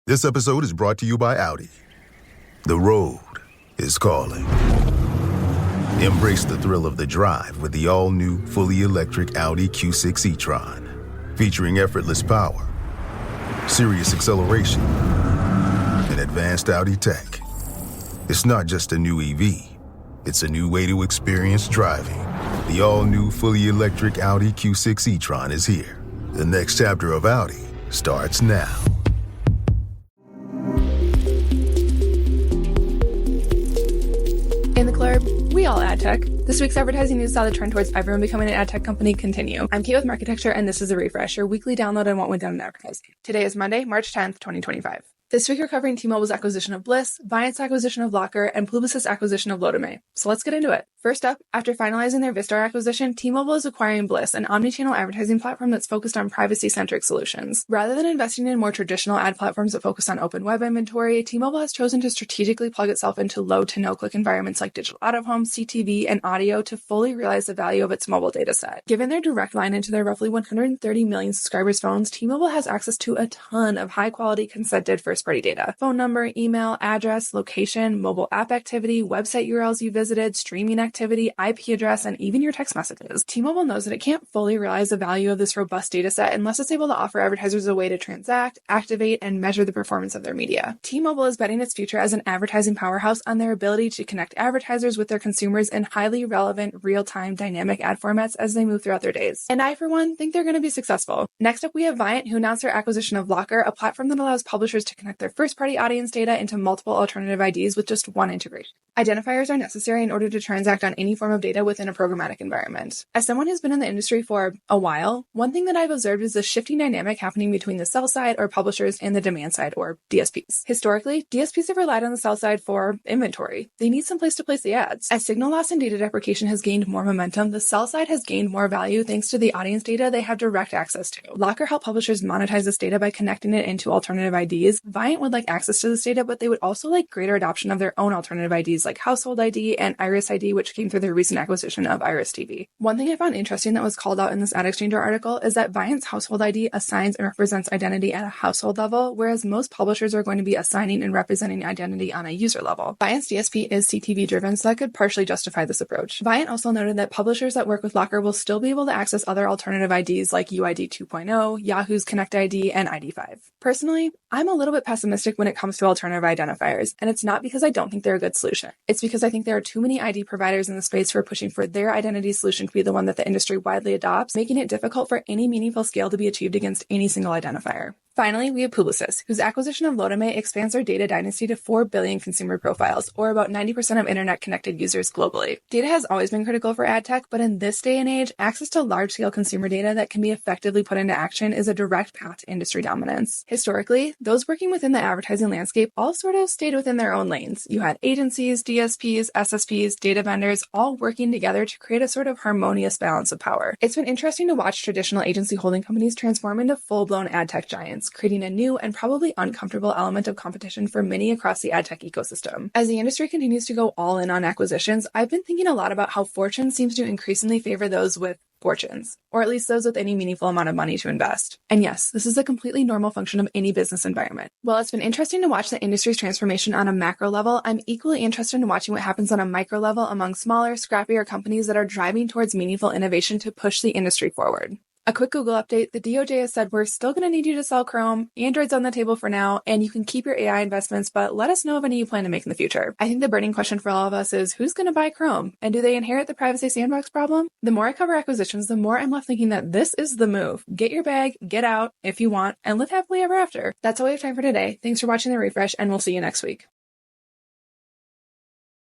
This episode is brought to you by Audi. The road is calling. Embrace the thrill of the drive with the all-new, fully electric Audi Q6 e-tron. Featuring effortless power, serious acceleration, and advanced Audi tech. It's not just a new EV. It's a new way to experience driving. The all-new, fully electric Audi Q6 e-tron is here. The next chapter of Audi starts now. In the club, we all AdTech. This week's advertising news saw the trend towards everyone becoming an AdTech company continue. I'm Kait with Marketecture, and this is a refresh, your weekly download on what went down in advertising. Today is Monday, March 10th, 2025. This week we're covering T-Mobile's acquisition of Blis, Viant's acquisition of Lockr, and Publicis' acquisition of Lotame. So let's get into it. First up, after finalizing their Vistar acquisition, T-Mobile is acquiring Blis, an omnichannel advertising platform that's focused on privacy-centric solutions. Rather than investing in more traditional ad platforms that focus on open web inventory, T-Mobile has chosen to strategically plug itself into low to no-click environments like digital out-of-home, CTV, and audio to fully realize the value of its mobile data set. Given their direct line into their roughly 130 million subscribers' phones, T-Mobile has access to a ton of high-quality consented first-party data. Phone number, email, address, location, mobile app activity, website URLs you visited, streaming activity, IP address, and even your text messages. T-Mobile knows that it can't fully realize the value of this robust data set unless it's able to offer advertisers a way to transact, activate, and measure the performance of their media. T-Mobile is betting its future as an advertising powerhouse on their ability to connect advertisers with their consumers in highly relevant, real-time, dynamic ad formats as they move throughout their days. And I, for one, think they're going to be successful. Next up, we have Viant, who announced their acquisition of Lockr, a platform that allows publishers to connect their first-party audience data into multiple alternative IDs with just one integration. Identifiers are necessary in order to transact on any form of data within a programmatic environment. As someone who's been in the industry for a while, one thing that I've observed is the shifting dynamic happening between the sell side or publishers and the demand side or DSPs. Historically, DSPs have relied on the sell side for inventory. They need some place to place the ads. As signal loss and data deprecation has gained more momentum, the sell side has gained more value thanks to the audience data they have direct access to. Lockr helped publishers monetize this data by connecting it into alternative IDs. Viant would like access to this data, but they would also like greater adoption of their own alternative IDs like Household ID and Iris ID, which came through their recent acquisition of Iris TV. One thing I found interesting that was called out in this Ad Exchanger article is that Viant's Household ID assigns and represents identity at a household level, whereas most publishers are going to be assigning and representing identity on a user level. Viant's DSP is CTV driven, so that could partially justify this approach. Viant also noted that publishers that work with Lockr will still be able to access other alternative IDs like UID 2.0, Yahoo's Connect ID, and ID5. Personally, I'm a little bit pessimistic when it comes to alternative identifiers, and it's not because I don't think they're a good solution. It's because I think there are too many ID providers in the space who are pushing for their identity solution to be the one that the industry widely adopts, making it difficult for any meaningful scale to be achieved against any single identifier. Finally, we have Publicis, whose acquisition of Lotame expands their data dynasty to 4 billion consumer profiles, or about 90% of internet-connected users globally. Data has always been critical for ad tech, but in this day and age, access to large-scale consumer data that can be effectively put into action is a direct path to industry dominance. Historically, those working within the advertising landscape all sort of stayed within their own lanes. You had agencies, DSPs, SSPs, data vendors, all working together to create a sort of harmonious balance of power. It's been interesting to watch traditional agency holding companies transform into full-blown ad tech giants, creating a new and probably uncomfortable element of competition for many across the ad tech ecosystem. As the industry continues to go all in on acquisitions, I've been thinking a lot about how fortune seems to increasingly favor those with fortunes, or at least those with any meaningful amount of money to invest. And yes, this is a completely normal function of any business environment. While it's been interesting to watch the industry's transformation on a macro level, I'm equally interested in watching what happens on a micro level among smaller, scrappier companies that are driving towards meaningful innovation to push the industry forward. A quick Google update, the DOJ has said we're still going to need you to sell Chrome, Android's on the table for now, and you can keep your AI investments, but let us know of any you plan to make in the future. I think the burning question for all of us is, who's going to buy Chrome? And do they inherit the privacy sandbox problem? The more I cover acquisitions, the more I'm left thinking that this is the move. Get your bag, get out if you want, and live happily ever after. That's all we have time for today. Thanks for watching the refresh, and we'll see you next week.